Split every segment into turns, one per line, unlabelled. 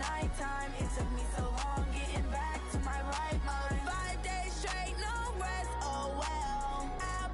nighttime. It took me so long getting back to my right mind. 5 days straight, no rest, oh well. I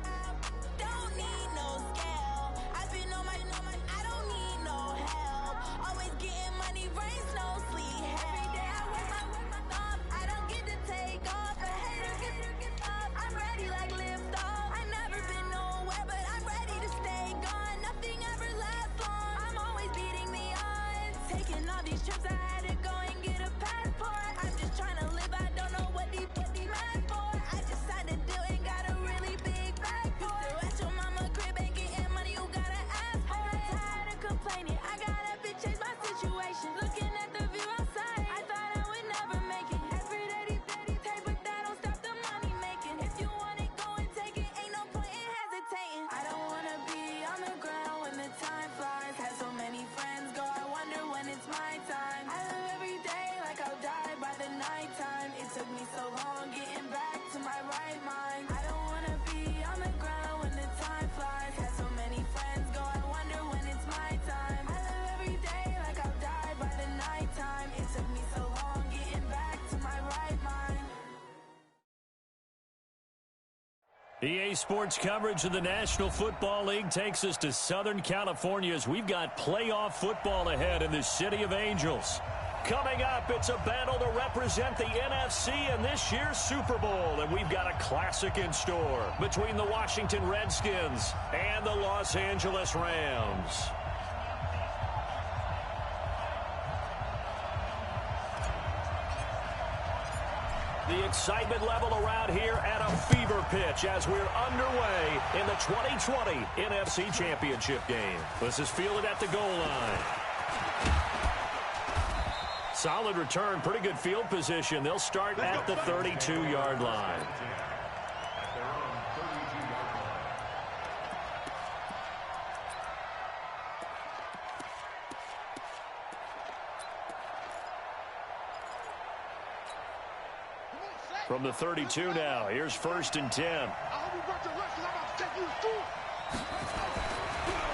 don't need no scale. I've been on my, I don't need no help. Always getting money, rain, snow, sleet. Every day I work my thumb. I don't get to take off. A hater get up. I'm ready like lift off. I never been nowhere, but I'm ready to stay gone. Nothing ever lasts long. I'm always beating the odds. Taking all these trips, I had to go and get a passport. I'm just trying to live, I don't know what these mad for. I just signed a deal and got a really big bag for it. Still at your mama crib, ain't getting money, you gotta ask for it. I'm tired of complaining, I gotta bitch change my situation. Looking at the view outside, I thought I would never make it. Every day these take, but that don't stop the money making. If you want it, go and take it, ain't no point in hesitating. I don't wanna be on the ground when the time flies. Had so many friends go, I wonder when it's my time. I live every day like I'll die by the nighttime. It took me so long getting back to my right mind. I don't wanna be on the ground when the time flies. Had so many friends go, I wonder when it's my time. I live every day like I'll die by the nighttime. It took me so long getting back to my right mind.
EA Sports coverage of the National Football League takes us to Southern California as we've got playoff football ahead in the City of Angels. Coming up, it's a battle to represent the NFC in this year's Super Bowl, and we've got a classic in store between the Washington Redskins and the Los Angeles Rams. The excitement level around here at a fever pitch as we're underway in the 2020 NFC Championship game. This is fielded at the goal line. Solid return, pretty good field position. They'll start at the 32-yard line. From the 32 now, here's 1st and 10.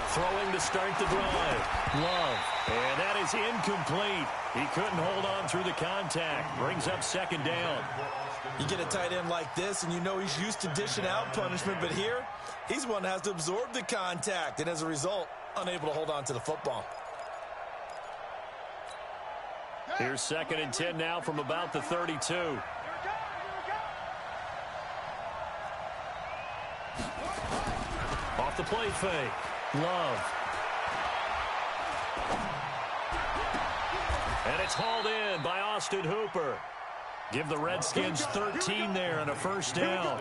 Throwing to start the drive. Love. And that is incomplete. He couldn't hold on through the contact. Brings up 2nd down.
You get a tight end like this, and you know he's used to dishing out punishment, but here, he's one that has to absorb the contact, and as a result, unable to hold on to the football.
Here's 2nd and 10 now from about the 32. Off the play fake. Love. And it's hauled in by Austin Hooper. Give the Redskins 13 there and a 1st down.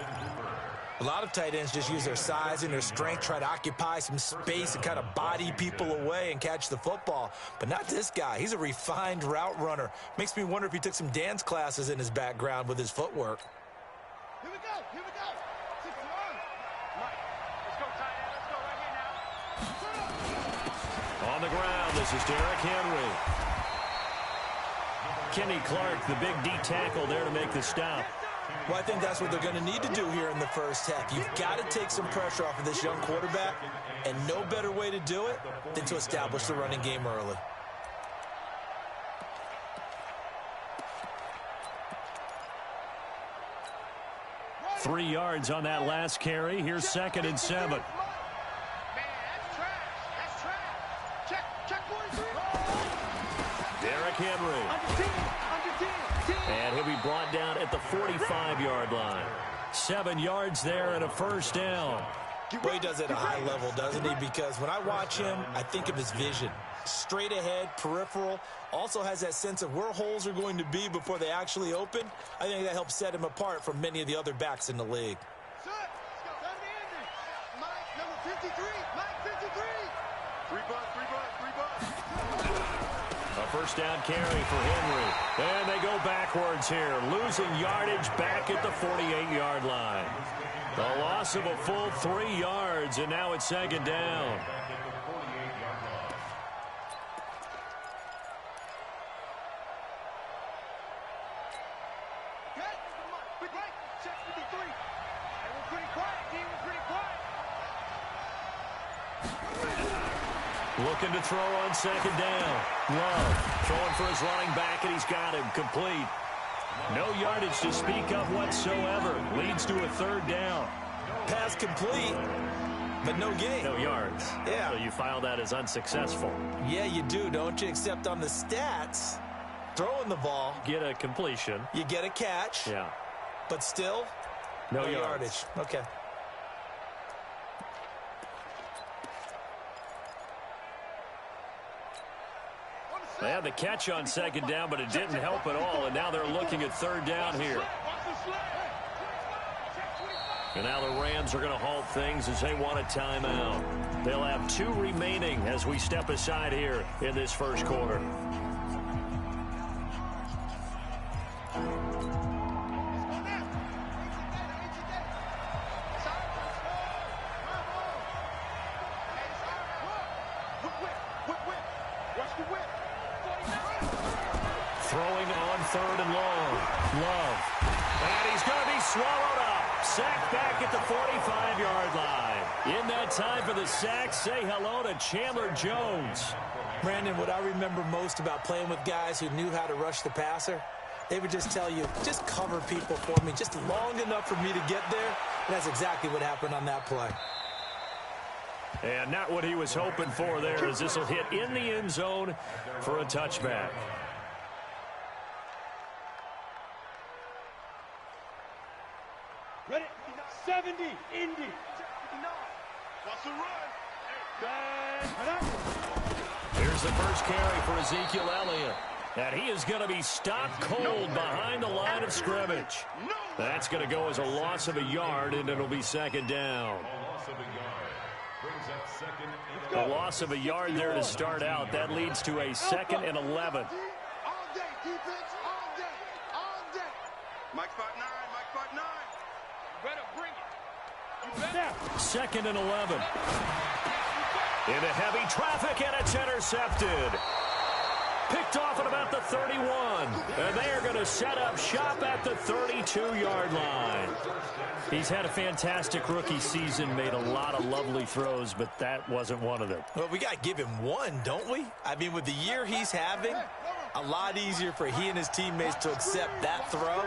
A lot of tight ends just use their size and their strength, try to occupy some space and kind of body people away and catch the football. But not this guy. He's a refined route runner. Makes me wonder if he took some dance classes in his background with his footwork.
Here we go. Here we go. 6 1. Mike, let's go, tight end. Let's go right here now.
On the ground, this is Derrick Henry. Kenny Clark, the big D tackle there to make the stop.
Well, I think that's what they're going to need to do here in the first half. You've got to take some pressure off of this young quarterback, and no better way to do it than to establish the running game early.
Three yards on that last carry. Here's 2nd and 7.
Man, that's trash. That's trash. Check 43.
Derrick Henry.
Under 10.
And he'll be brought down at the 45-yard line. 7 yards there and a 1st down.
Well, he does it at a high level, doesn't he? Because when I watch him, I think of his vision. Straight ahead, peripheral, also has that sense of where holes are going to be before they actually open. I think that helps set him apart from many of the other backs in the league.
Let's go. Mike, number 53. Mike, 53. 3 bucks.
A 1st down carry for Henry. And they go backwards here, losing yardage back at the 48-yard line. The loss of a full 3 yards, and now it's 2nd down. Looking to throw on second down. Love throwing for his running back, and he's got him complete. No yardage to speak of whatsoever. Leads to a third down.
Pass complete, but no gain.
No yards.
Yeah.
So you file that as unsuccessful.
Yeah, you do, don't you? Except on the stats, throwing the ball.
Get a completion.
You get a catch.
Yeah.
But still,
no
yardage. Okay.
They had the catch on second down, but it didn't help at all, and now they're looking at third down here. And now the Rams are going to halt things as they want a timeout. They'll have 2 remaining as we step aside here in this first quarter. Throwing on third and long. Love. And he's going to be swallowed up. Sacked back at the 45-yard line. In that time for the sack, say hello to Chandler Jones.
Brandon, what I remember most about playing with guys who knew how to rush the passer, they would just tell you, just cover people for me, just long enough for me to get there. And that's exactly what happened on that play.
And not what he was hoping for there, as this will hit in the end zone for a touchback.
Ready? 70, Indy. What's the run?
Here's the first carry for Ezekiel Elliott. And he is going to be stopped cold behind the line of scrimmage. That's going to go as a loss of a yard, and it'll be second down. A loss of a yard there to start out. That leads to a 2nd and 11.
All day, defense, all day, all day. Mike spot 9, Mike spot 9. You better bring it. You better.
2nd and 11. Into heavy traffic, and it's intercepted. Picked off at about the 31. And they are going to set up shop at the 32-yard line. He's had a fantastic rookie season, made a lot of lovely throws, but that wasn't one of them.
Well, we got to give him one, don't we? I mean, with the year he's having, a lot easier for he and his teammates to accept that throw,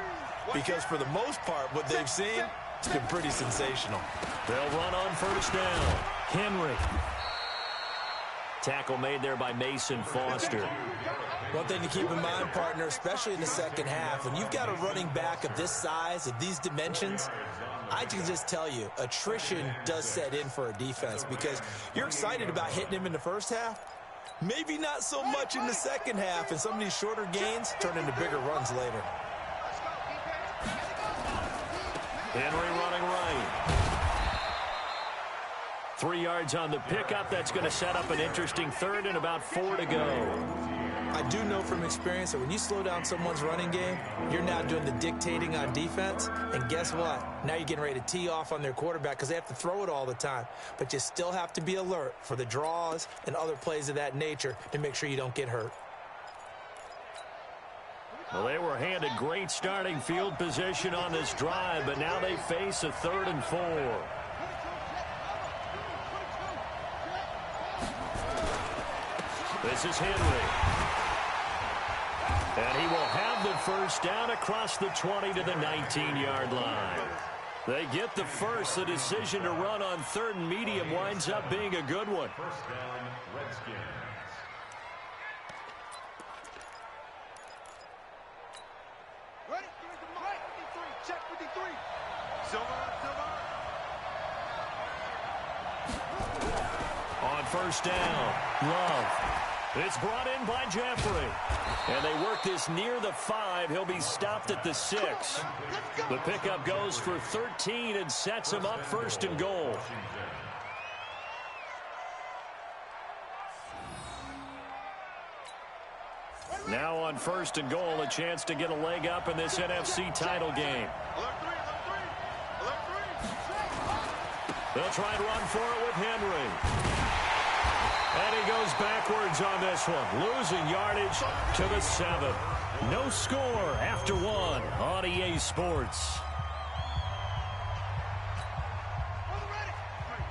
because for the most part, what they've seen, it's been pretty sensational.
They'll run on first down. Henry. Tackle made there by Mason Foster.
One thing to keep in mind, partner, especially in the second half, when you've got a running back of this size, of these dimensions, I can just tell you, attrition does set in for a defense, because you're excited about hitting him in the first half, maybe not so much in the second half, and some of these shorter gains turn into bigger runs later.
Henry running right. 3 yards on the pickup. That's going to set up an interesting third and about 4 to go.
I do know from experience that when you slow down someone's running game, you're now doing the dictating on defense. And guess what? Now you're getting ready to tee off on their quarterback because they have to throw it all the time. But you still have to be alert for the draws and other plays of that nature to make sure you don't get hurt.
Well, they were handed great starting field position on this drive, but now they face a 3rd and 4. This is Henry. And he will have the first down across the 20 to the 19-yard line. They get the first. The decision to run on 3rd and medium winds up being a good one.
First down, Redskins.
Ready? Right. 53. Check 53. Silver.
On first down, Love. It's brought in by Jeffrey. And they work this near the 5. He'll be stopped at the 6. The pickup goes for 13 and sets him up 1st and goal. Now on 1st and goal, a chance to get a leg up in this NFC title game. They'll try and run for it with Henry. And he goes backwards on this one, losing yardage to the 7. No score after 1 on EA Sports.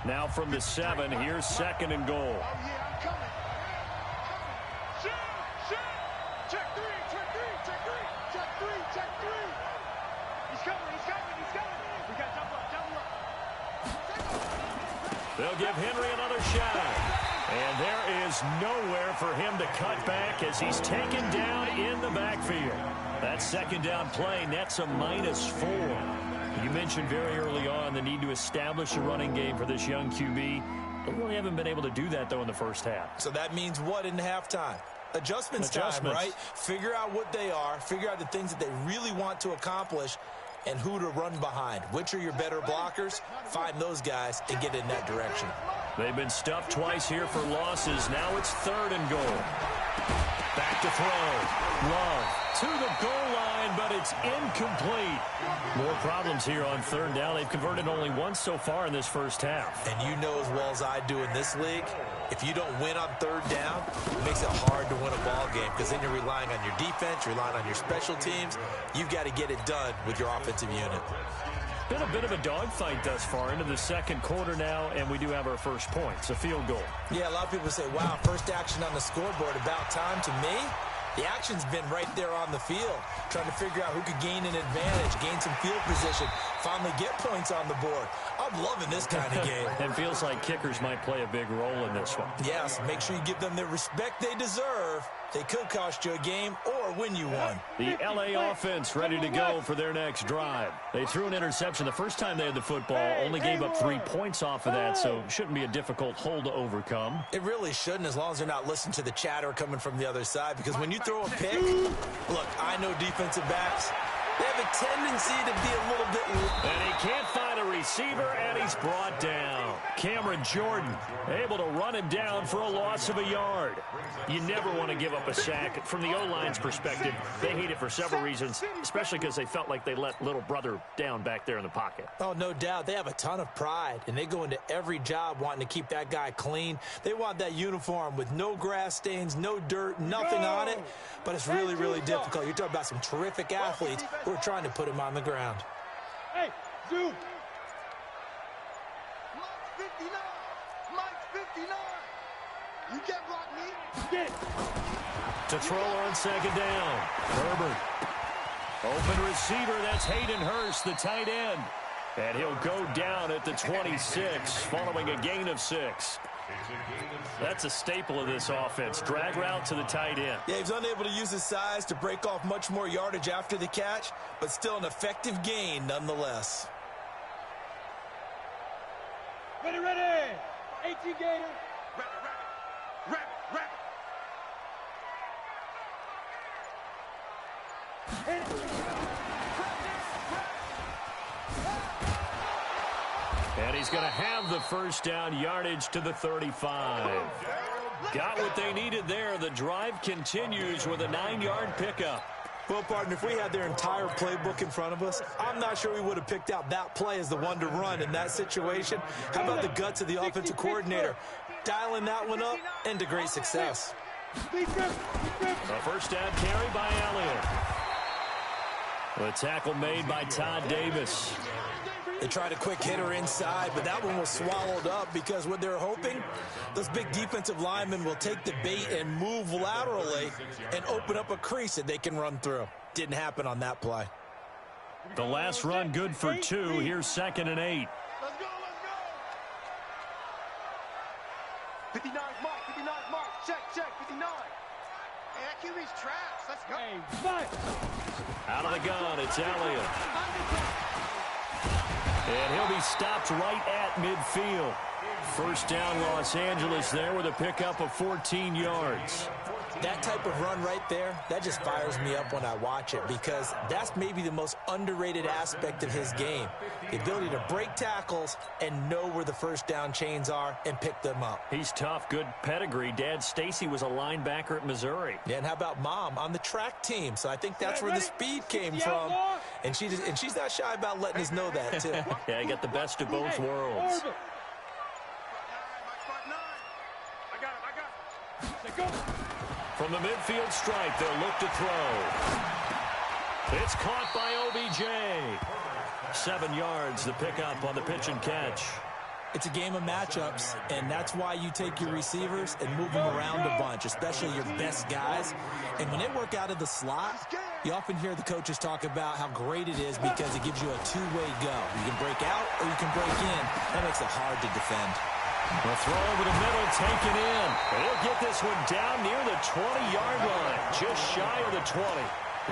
Now from the 7, here's 2nd and goal.
Oh, yeah, I'm coming. Check 3. He's coming. We got double up.
They'll give Henry another shot. And there is nowhere for him to cut back as he's taken down in the backfield. That second down play nets a -4. You mentioned very early on the need to establish a running game for this young QB. They really haven't been able to do that, though, in the first half.
So that means what in halftime? Adjustments time, right? Figure out what they are, figure out the things that they really want to accomplish, and who to run behind. Which are your better blockers? Find those guys and get in that direction.
They've been stuffed twice here for losses. Now it's 3rd and goal. Back to throw. Love to the goal line, but it's incomplete. More problems here on 3rd down. They've converted only once so far in this first half.
And you know as well as I do in this league, if you don't win on 3rd down, it makes it hard to win a ball game because then you're relying on your defense, relying on your special teams. You've got to get it done with your offensive unit.
Been a bit of a dogfight thus far into the second quarter now, and we do have our first point. It's a field goal.
Yeah, a lot of people say, wow, first action on the scoreboard, about time. To me, the action's been right there on the field, trying to figure out who could gain an advantage, gain some field position, finally get points on the board. I'm loving this kind of game.
It feels like kickers might play a big role in this one.
Yes, make sure you give them the respect they deserve. They could cost you a game or win you one.
The LA offense ready to go for their next drive. They threw an interception the first time they had the football, only gave up 3 points off of that, so shouldn't be a difficult hole to overcome.
It really shouldn't, as long as they're not listening to the chatter coming from the other side, because when you throw a pick, look, I know defensive backs, they have a tendency to be a little bit...
And he can't find a receiver, and he's brought down. Cameron Jordan able to run him down for a loss of a yard. You never want to give up a sack. From the O-line's perspective, they hate it for several reasons, especially because they felt like they let little brother down back there in the pocket.
Oh, no doubt. They have a ton of pride, and they go into every job wanting to keep that guy clean. They want that uniform with no grass stains, no dirt, nothing on it, but it's really, really difficult. You're talking about some terrific athletes who are trying to put him on the ground.
Hey, zoom. Mike 59. Mike 59. You can't block me. Get.
To throw on second down. Herbert. Open receiver, that's Hayden Hurst, the tight end. And he'll go down at the 26, following a gain of 6. That's a staple of this offense. Drag route to the tight end.
Yeah, he's unable to use his size to break off much more yardage after the catch, but still an effective gain nonetheless.
Ready. 18 Gator. Ready.
And he's going to have the first down, yardage to the 35. Got what they needed there. The drive continues with a 9-yard pickup.
Well, partner, if we had their entire playbook in front of us, I'm not sure we would have picked out that play as the one to run in that situation. How about the guts of the offensive coordinator? Dialing that one up into great success.
A first down carry by Elliott. The tackle made by Todd Davis.
They tried a quick hitter inside, but that one was swallowed up because what they're hoping, those big defensive linemen will take the bait and move laterally and open up a crease that they can run through. Didn't happen on that play.
The last run good for 2. Here's 2nd and 8.
Let's go. 59 mark. Check. 59. Hey, that QB's trash. Let's go.
Out of the gun, it's Elliott. And he'll be stopped right at midfield. First down, Los Angeles there with a pickup of 14 yards.
That type of run right there, that just fires me up when I watch it because that's maybe the most underrated aspect of his game. The ability to break tackles and know where the first down chains are and pick them up.
He's tough, good pedigree. Dad Stacy was a linebacker at Missouri.
Yeah, and how about Mom on the track team? So I think that's where the speed came from. And she's not shy about letting us know that, too.
Yeah, he got the best of both worlds. From the midfield stripe, they'll look to throw. It's caught by OBJ. 7 yards, the pickup on the pitch and catch.
It's a game of matchups, and that's why you take your receivers and move them around a bunch, especially your best guys. And when they work out of the slot, you often hear the coaches talk about how great it is because it gives you a two-way go. You can break out or you can break in. That makes it hard to defend.
The throw over the middle, taken in. And he'll get this one down near the 20-yard line, just shy of the 20.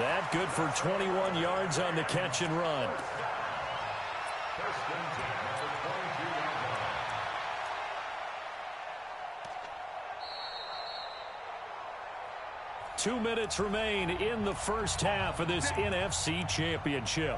That good for 21 yards on the catch and run. 2 minutes remain in the first half of this NFC Championship.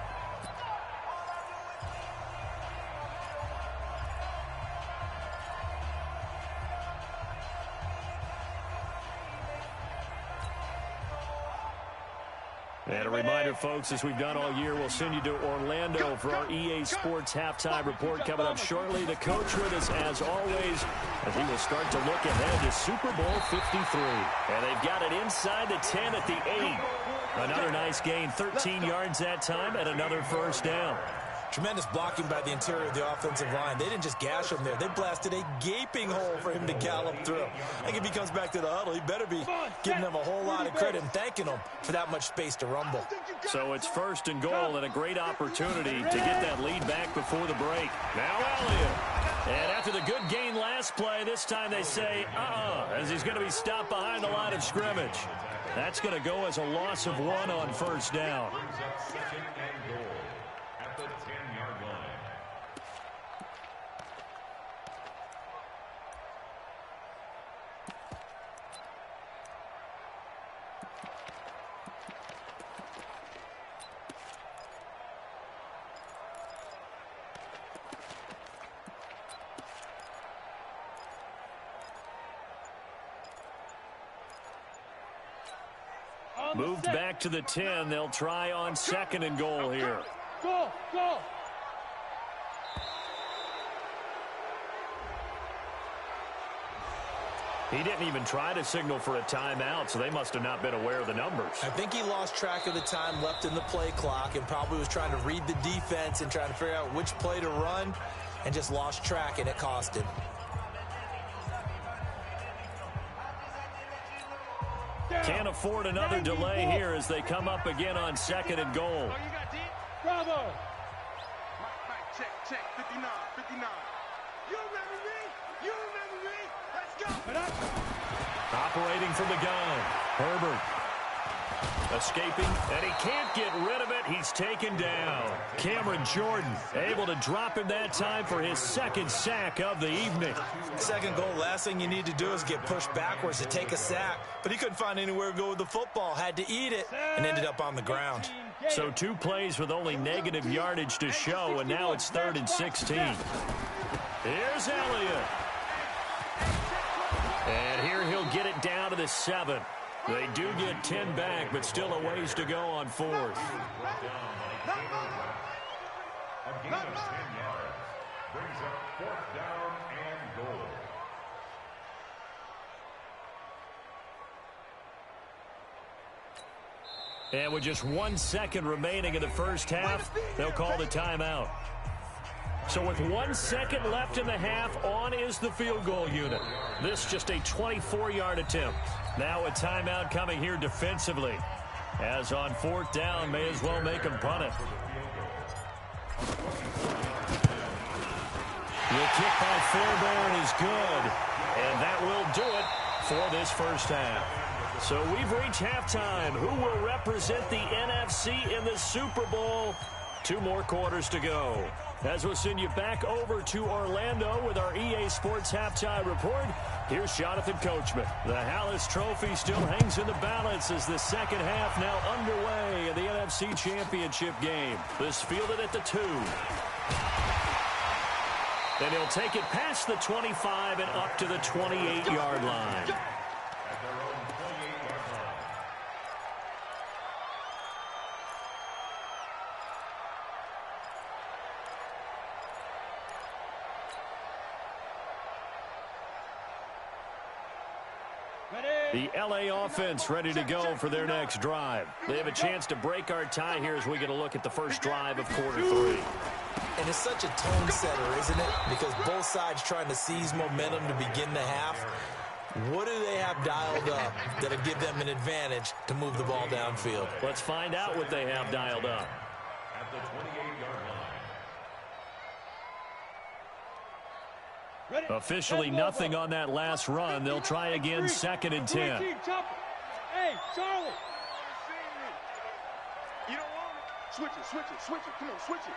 And a reminder, folks, as we've done all year, we'll send you to Orlando for our EA Sports halftime report coming up shortly. The coach with us, as always, as he will start to look ahead to Super Bowl 53. And they've got it inside the 10 at the 8. Another nice gain, 13 yards that time, and another first down.
Tremendous blocking by the interior of the offensive line. They didn't just gash him there. They blasted a gaping hole for him to gallop through. I think if he comes back to the huddle, he better be giving them a whole lot of credit and thanking them for that much space to rumble.
So it's first and goal and a great opportunity to get that lead back before the break. Now Elliott. And after the good gain last play, this time they say, as he's going to be stopped behind the line of scrimmage. That's going to go as a loss of 1 on first down. Moved back to the 10. They'll try on second and goal here.
Go, go.
He didn't even try to signal for a timeout, so they must have not been aware of the numbers.
I think he lost track of the time left in the play clock and probably was trying to read the defense and trying to figure out which play to run and just lost track, and it cost him.
Can't afford another delay here as they come up again on second and goal.
Bravo. Mike, check, 59, 59. You remember me? You remember me? Let's go.
Operating from the gun, Herbert. Escaping, and he can't get rid of it. He's taken down. Cameron Jordan able to drop him that time for his second sack of the evening.
Second goal, last thing you need to do is get pushed backwards to take a sack. But he couldn't find anywhere to go with the football, had to eat it, and ended up on the ground.
So 2 plays with only negative yardage to show, and now it's 3rd and 16. Here's Elliott. And here he'll get it down to the 7. They do get 10 back, but still a ways to go on 4th.
A gain of 10 yards brings up 4th down and goal.
And with just 1 second remaining in the first half, they'll call the timeout. So with 1 second left in the half, on is the field goal unit. This just a 24-yard attempt. Now a timeout coming here defensively. As on 4th down, may as well make him punt it. The kick by Fairbairn is good. And that will do it for this first half. So we've reached halftime. Who will represent the NFC in the Super Bowl? 2 more quarters to go. As we'll send you back over to Orlando with our EA Sports halftime report, here's Jonathan Coachman. The Hallis Trophy still hangs in the balance as the second half now underway in the NFC Championship game. This fielded at the 2. And he'll take it past the 25 and up to the 28-yard line. The LA offense ready to go for their next drive. They have a chance to break our tie here as we get a look at the first drive of quarter 3.
And it's such a tone setter, isn't it? Because both sides trying to seize momentum to begin the half. What do they have dialed up that'll give them an advantage to move the ball downfield?
Let's find out what they have dialed up.
At the 28-yard line.
Officially nothing on that last run. They'll try again 2nd and 10.
Hey, Charlie. You don't want it. Switch it. Come on, switch it.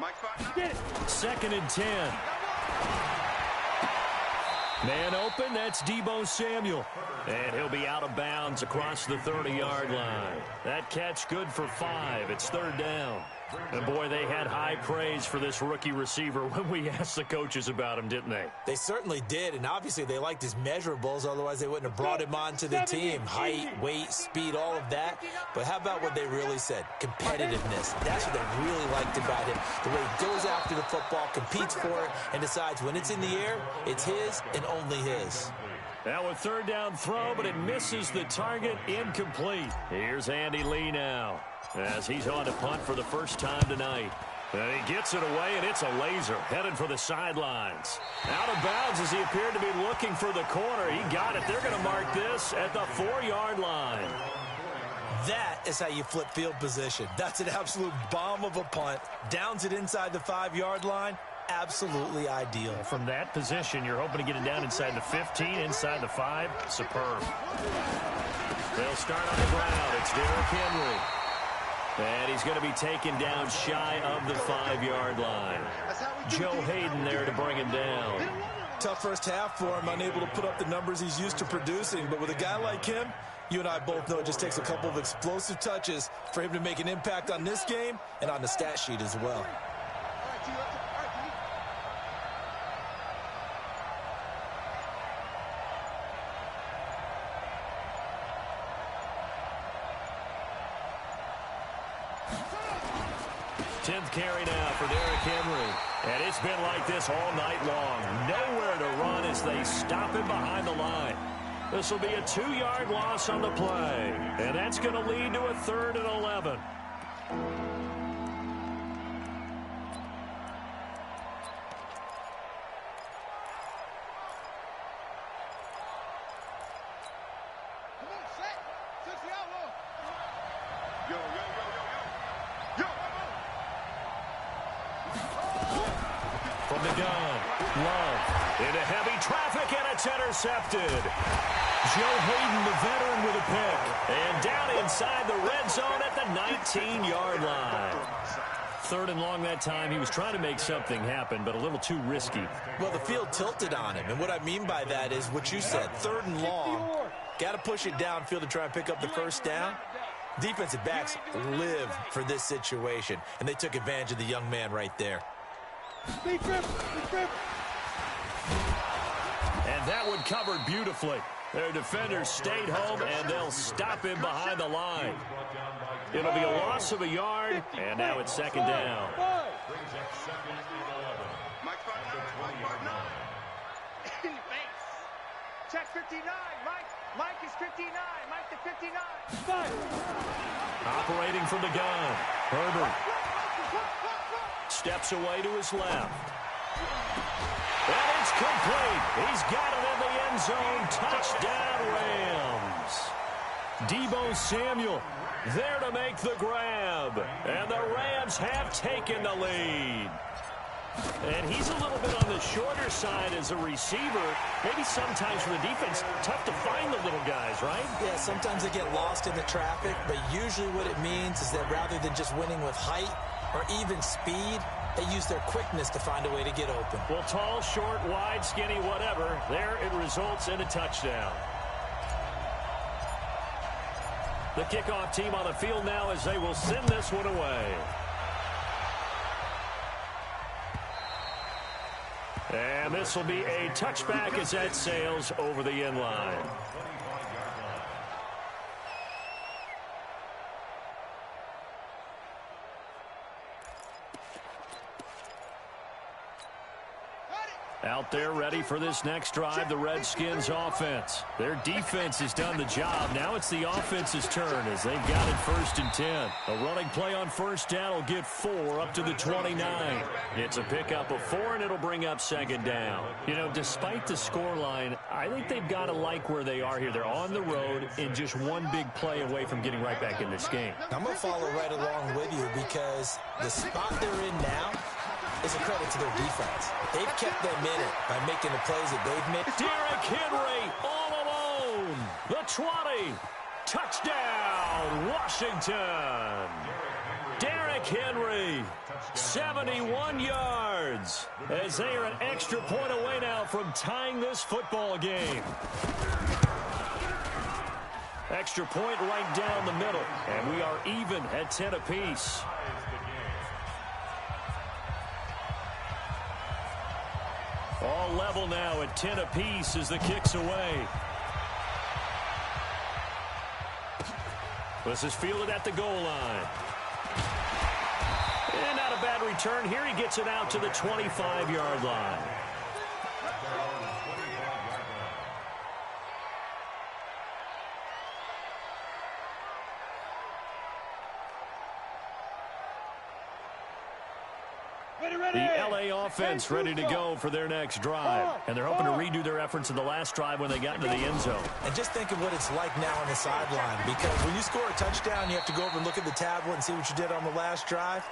Mike's fighting. Get it.
2nd and 10. Man open, that's Deebo Samuel. And he'll be out of bounds across the 30-yard line. That catch good for 5. It's 3rd down. And, boy, they had high praise for this rookie receiver when we asked the coaches about him, didn't they?
They certainly did, and obviously they liked his measurables, otherwise they wouldn't have brought him onto the team. Height, weight, speed, all of that. But how about what they really said? Competitiveness. That's what they really liked about him. The way he goes after the football, competes for it, and decides when it's in the air, it's his and only his.
Now a 3rd down throw, but it misses the target. Incomplete. Here's Andy Lee now, as he's on to punt for the first time tonight. And he gets it away, and it's a laser, headed for the sidelines. Out of bounds as he appeared to be looking for the corner. He got it. They're going to mark this at the 4-yard line.
That is how you flip field position. That's an absolute bomb of a punt. Downs it inside the 5-yard line. Absolutely ideal.
From that position, you're hoping to get it down inside the 15, inside the 5. Superb. They'll start on the ground. It's Derrick Henry. And he's going to be taken down shy of the 5-yard line. Joe Hayden there to bring him down.
Tough first half for him, unable to put up the numbers he's used to producing. But with a guy like him, you and I both know it just takes a couple of explosive touches for him to make an impact on this game and on the stat sheet as well.
Carry now for Derrick Henry. And it's been like this all night long. Nowhere to run as they stop him behind the line. This will be a 2-yard loss on the play. And that's going to lead to a 3rd and 11. From the gun, Love into heavy traffic, and it's intercepted. Joe Hayden, the veteran, with a pick. And down inside the red zone at the 19-yard line. 3rd and long that time. He was trying to make something happen, but a little too risky.
Well, the field tilted on him, and what I mean by that is what you said, 3rd and long. Got to push it downfield to try and pick up the first down. Defensive backs live for this situation, and they took advantage of the young man right there.
And that one covered beautifully. Their defenders stayed home, and they'll stop him behind the line. It'll be a loss of a yard, and now it's 2nd down.
Check 59, Mike is 59, Mike to 59.
Operating from the gun, Herbert steps away to his left. And it's complete. He's got it in the end zone. Touchdown, Rams. Deebo Samuel there to make the grab. And the Rams have taken the lead. And he's a little bit on the shorter side as a receiver. Maybe sometimes for the defense, tough to find the little guys, right?
Yeah, sometimes they get lost in the traffic, but usually what it means is that rather than just winning with height or even speed, they use their quickness to find a way to get open.
Well, tall, short, wide, skinny, whatever, there it results in a touchdown. The kickoff team on the field now as they will send this one away. And this will be a touchback as that sails over the end line. Out there ready for this next drive, the Redskins offense. Their defense has done the job. Now it's the offense's turn as they've got it 1st and 10. A running play on 1st down will get 4 up to the 29. It's a pickup of 4, and it'll bring up 2nd down. You know, despite the scoreline, I think they've got to like where they are here. They're on the road and just one big play away from getting right back in this game.
I'm going to follow right along with you because the spot they're in now is a credit to their defense. They've kept them in it by making the plays that they've made.
Derrick Henry all alone. The 20. Touchdown, Washington. Derrick Henry, 71 yards, as they are an extra point away now from tying this football game. Extra point right down the middle, and we are even at 10 apiece. All level now at 10 apiece as the kick's away. This is fielded at the goal line. And not a bad return here. He gets it out to the 25-yard line. The LA offense ready to go for their next drive. And they're hoping to redo their efforts in the last drive when they got into the end zone.
And just think of what it's like now on the sideline, because when you score a touchdown, you have to go over and look at the tablet and see what you did on the last drive.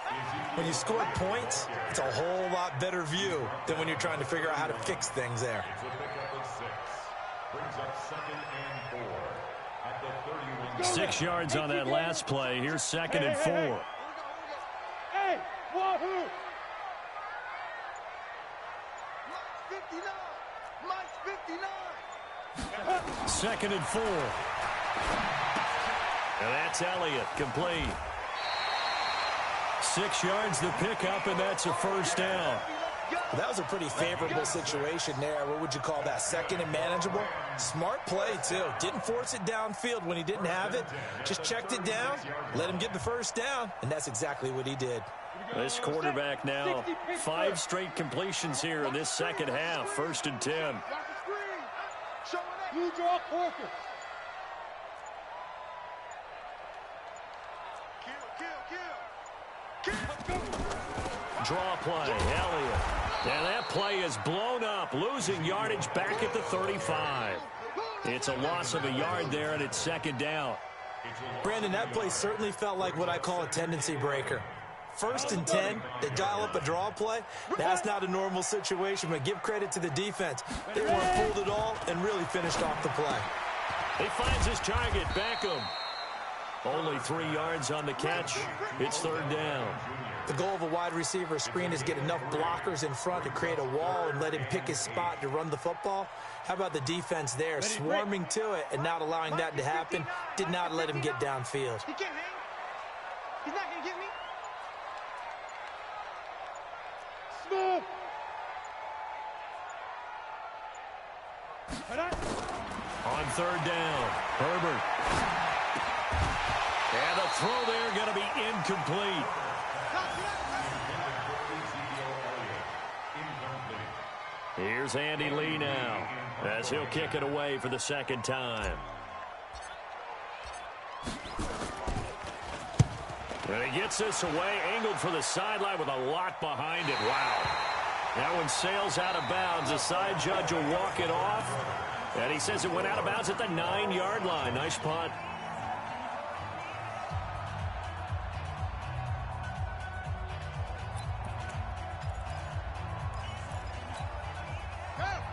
When you score points, it's a whole lot better view than when you're trying to figure out how to fix things there.
Brings up 2nd and 4 at the 31.
6 yards on that last play. Here's 2nd and 4.
Hey, wahoo! 59. Mike's 59.
2nd and 4. And that's Elliott, complete. 6 yards the pickup, and that's a 1st down.
That was a pretty favorable situation there. What would you call that? 2nd and manageable? Smart play, too. Didn't force it downfield when he didn't have it. Just checked it down, let him get the 1st down, and that's exactly what he did.
This quarterback now 5 straight completions here in this second half. 1st and 10.
You draw focus.
Draw play, Elliott. And that play is blown up, losing yardage back at the 35. It's a loss of a yard there, and it's 2nd down.
Brandon, that play certainly felt like what I call a tendency breaker. 1st and 10, they dial up a draw play. That's not a normal situation, but give credit to the defense. They weren't fooled at all and really finished off the play.
He finds his target, Beckham. Only 3 yards on the catch. It's 3rd down.
The goal of a wide receiver screen is get enough blockers in front to create a wall and let him pick his spot to run the football. How about the defense there, swarming to it and not allowing that to happen? Did not let him get downfield.
He can't hang. He's not going to get me. Smooth.
On 3rd down, Herbert. And the throw there going to be incomplete. Here's Andy Lee now as he'll kick it away for the 2nd time. And he gets this away, angled for the sideline with a lot behind it. Wow. That one sails out of bounds. The side judge will walk it off. And he says it went out of bounds at the 9-yard line. Nice punt.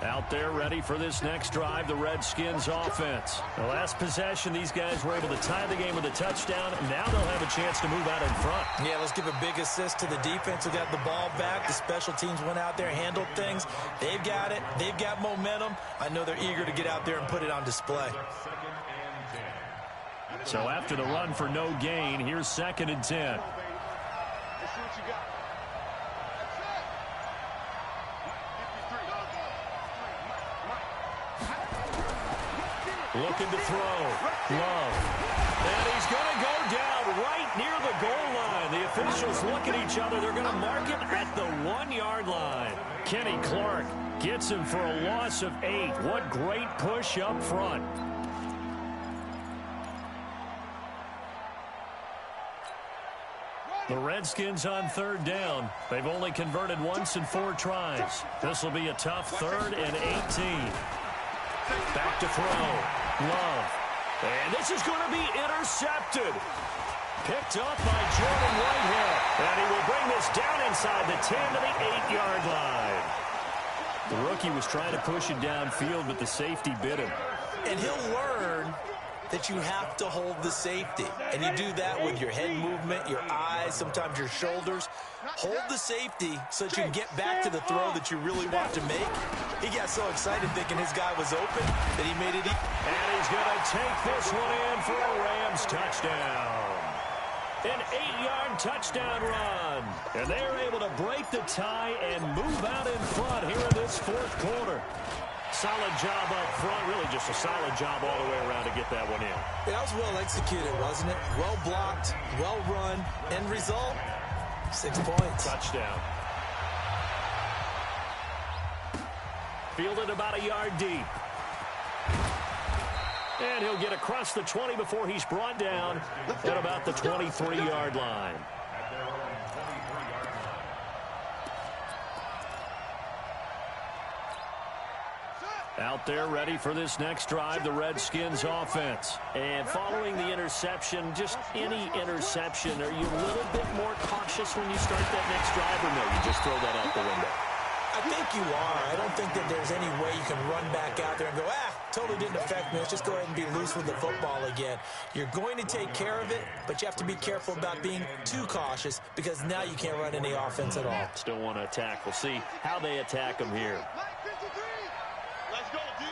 Out there ready for this next drive, the Redskins offense. The last possession, these guys were able to tie the game with a touchdown, and now they'll have a chance to move out in front.
Yeah, let's give a big assist to the defense who got the ball back. The special teams went out there, handled things. They've got it. They've got momentum. I know they're eager to get out there and put it on display.
So after the run for no gain, here's 2nd and 10.
Let's see what you got.
Looking to throw. Love. And he's going to go down right near the goal line. The official officials look at each other. They're going to mark him at the 1-yard line. Kenny Clark gets him for a loss of 8. What great push up front. The Redskins on 3rd down. They've only converted once in 4 tries. This will be a tough 3rd and 18. Back to throw. Love. And this is going to be intercepted. Picked up by Jordan Whitehead. And he will bring this down inside the 10 to the 8-yard line. The rookie was trying to push it downfield, but the safety bit him.
And he'll learn that you have to hold the safety. And you do that with your head movement, your eyes, sometimes your shoulders. Hold the safety so that you can get back to the throw that you really want to make. He got so excited thinking his guy was open that he made it.
And he's going to take this one in for a Rams touchdown. An 8-yard touchdown run. And they are able to break the tie and move out in front here in this 4th quarter. Solid job up front. Really just a solid job all the way around to get that one in.
Yeah, that was well executed, wasn't it? Well blocked, well run. End result, 6 points.
Touchdown. Fielded about a yard deep. And he'll get across the 20 before he's brought down at about the 23-yard line. Out there ready for this next drive, the Redskins offense. And following the interception, just any interception, are you a little bit more cautious when you start that next drive, or no, you just throw that out the window?
I think you are. I don't think that there's any way you can run back out there and go, totally didn't affect me. Let's just go ahead and be loose with the football again. You're going to take care of it, but you have to be careful about being too cautious because now you can't run any offense at all.
Still want to attack. We'll see how they attack them here.
Let's go, D.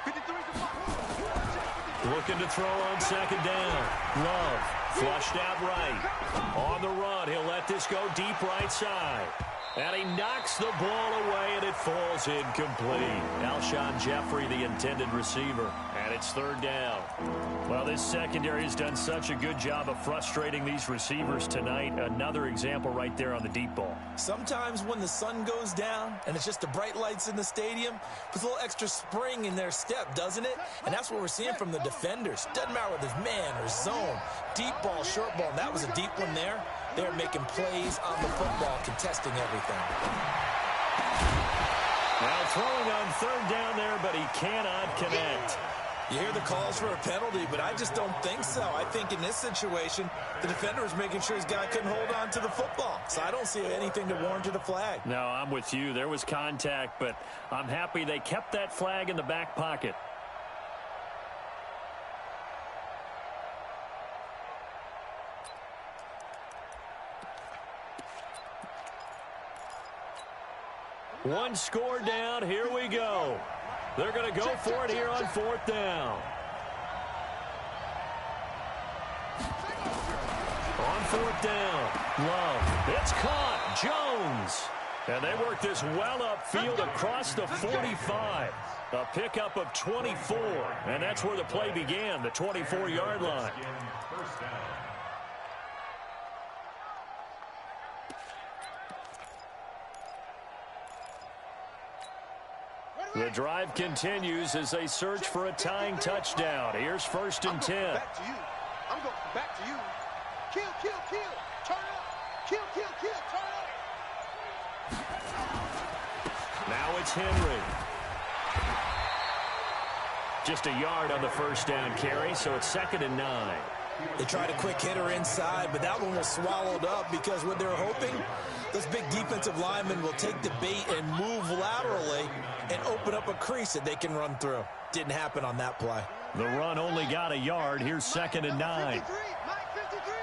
53
Looking to throw on 2nd down. Love flushed out right. On the run, he'll let this go deep right side. And he knocks the ball away, and it falls incomplete. Alshon Jeffrey, the intended receiver. And it's 3rd down. Well, this secondary has done such a good job of frustrating these receivers tonight. Another example right there on the deep ball.
Sometimes when the sun goes down and it's just the bright lights in the stadium, puts a little extra spring in their step, doesn't it? And that's what we're seeing from the defenders. Doesn't matter whether it's man or zone, deep ball, short ball. And that was a deep one there. They're making plays on the football, contesting everything.
Now throwing on 3rd down there, but he cannot connect.
You hear the calls for a penalty, but I just don't think so. I think in this situation, the defender was making sure his guy couldn't hold on to the football. So I don't see anything to warrant a flag.
No, I'm with you. There was contact, but I'm happy they kept that flag in the back pocket. One score down. Here we go. They're going to go for it here on 4th down. On 4th down, Love. It's caught. Jones. And they work this well upfield across the 45. A pickup of 24. And that's where the play began, the 24-yard line. The drive continues as they search for a tying touchdown. Here's 1st and 10.
Back to you. I'm going back to you. Kill, kill, kill. Turn up. Kill, kill, kill. Turn up.
Now it's Henry. Just a yard on the 1st down carry, so it's 2nd and 9.
They tried a quick hitter inside, but that one was swallowed up because what they're hoping, those big defensive linemen will take the bait and move laterally and open up a crease that they can run through. Didn't happen on that play.
The run only got a yard. Here's 2nd and 9.
53. Mike 53.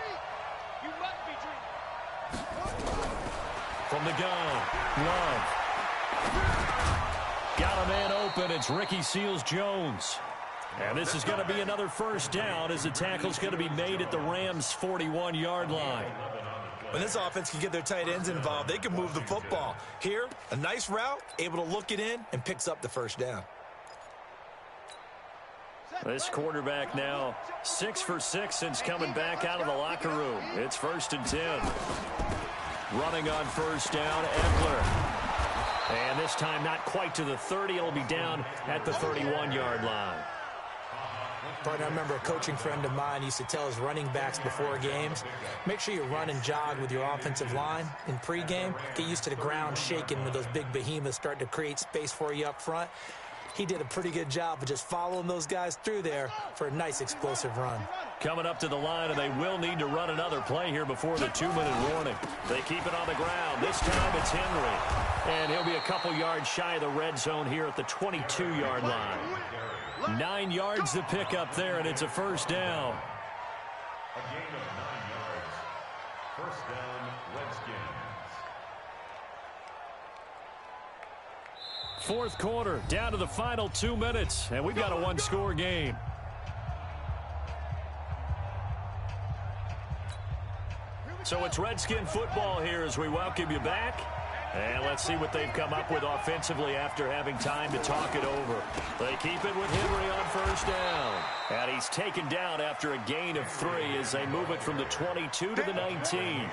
You must be dreaming.
From the gun, Love. Got a man open. It's Ricky Seals-Jones. And this is going to be another 1st down as the tackle's going to be made at the Rams' 41-yard line.
When this offense can get their tight ends involved, they can move the football. Here, a nice route, able to look it in, and picks up the 1st down.
This quarterback now 6 for 6 since coming back out of the locker room. It's 1st and 10. Running on first down, Eckler. And this time not quite to the 30. It'll be down at the 31-yard line.
Partner, I remember a coaching friend of mine used to tell his running backs before games, make sure you run and jog with your offensive line in pregame. Get used to the ground shaking when those big behemoths start to create space for you up front. He did a pretty good job of just following those guys through there for a nice explosive run.
Coming up to the line, and they will need to run another play here before the 2-minute warning. They keep it on the ground. This time it's Henry. And he'll be a couple yards shy of the red zone here at the 22-yard line. 9 yards to pick up there, and it's a first down.
A gain of 9 yards. First down, Redskins.
Fourth quarter, down to the final 2 minutes, and we've got a one-score game. So it's Redskin football here as we welcome you back. And let's see what they've come up with offensively after having time to talk it over. They keep it with Henry on first down. And he's taken down after a gain of 3 as they move it from the 22 to the 19.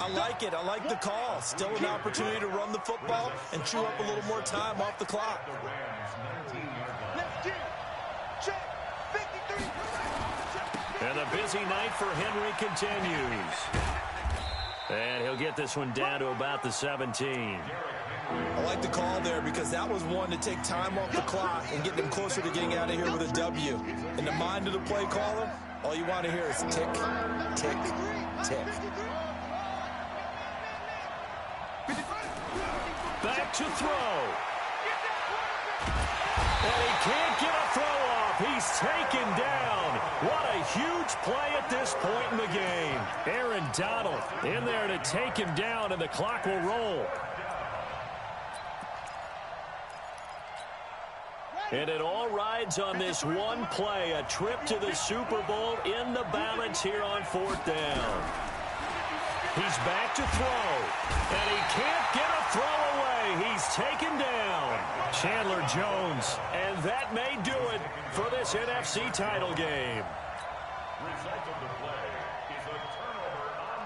I like it. I like the call. Still an opportunity to run the football and chew up a little more time off the clock.
And the busy night for Henry continues. And he'll get this one down to about the 17.
I like the call there because that was one to take time off the clock and get them closer to getting out of here with a W. In the mind of the play caller, all you want to hear is tick, tick, tick.
Back to throw. And he can't get a throw off. He's taken down. What a huge play at this point in the game. Aaron Donald in there to take him down, and the clock will roll. And it all rides on this one play, a trip to the Super Bowl in the balance here on 4th down. He's back to throw, and he can't get a throw away. He's taken down. Chandler Jones, and that may do it for this NFC title game.
Result of the play is a turnover on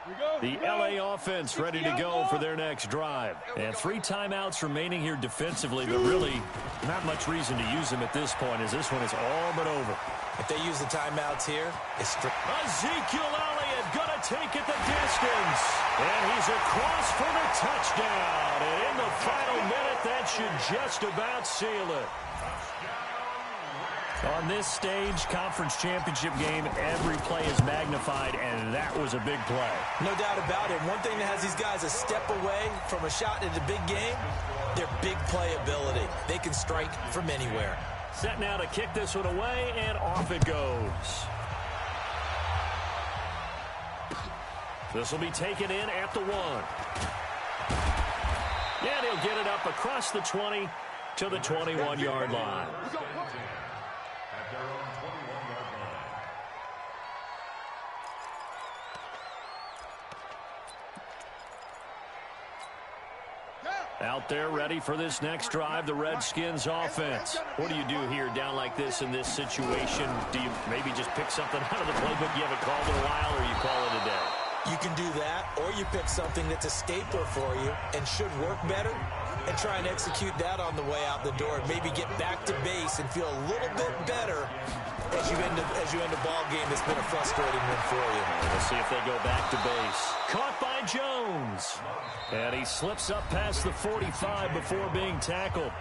downs.
The LA offense ready to go for their next drive. And 3 timeouts remaining here defensively, but really not much reason to use them at this point as this one is all but over.
If they use the timeouts here, it's strict.
Ezekiel Elliott gonna take it the distance. And he's across for the touchdown. And in the final minute, that should just about seal it. On this stage, conference championship game, every play is magnified, and that was a big play.
No doubt about it. One thing that has these guys a step away from a shot at the big game, their big play ability. They can strike from anywhere.
Set now to kick this one away, and off it goes. This will be taken in at the 1. And he'll get it up across the 20 to the 21-yard line.
At their own 21-yard line.
Out there ready for this next drive, the Redskins offense. What do you do here down like this in this situation? Do you maybe just pick something out of the playbook you haven't called in a while, or you call it a day?
You can do that, or you pick something that's a stapler for you and should work better and try and execute that on the way out the door. Maybe get back to base and feel a little bit better as you end a ball game that's been a frustrating one for you.
We'll see if they go back to base. Caught by Jones. And he slips up past the 45 before being tackled.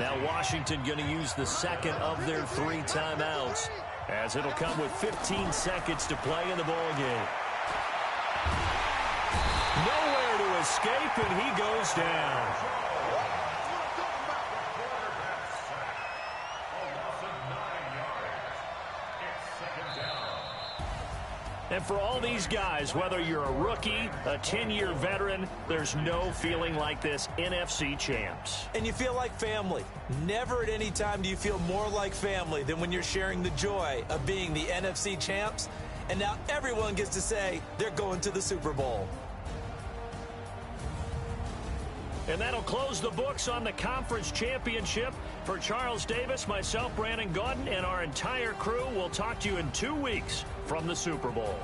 Now Washington going to use the second of their 3 timeouts, as it'll come with 15 seconds to play in the ball game. Nowhere to escape, and he goes down. And for all these guys, whether you're a rookie, a 10-year veteran, there's no feeling like this NFC champs.
And you feel like family. Never at any time do you feel more like family than when you're sharing the joy of being the NFC champs. And now everyone gets to say they're going to the Super Bowl.
And that'll close the books on the conference championship. For Charles Davis, myself, Brandon Gaudin, and our entire crew, we'll talk to you in 2 weeks from the Super Bowl.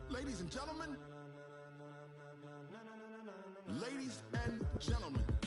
Ladies and gentlemen, ladies and gentlemen.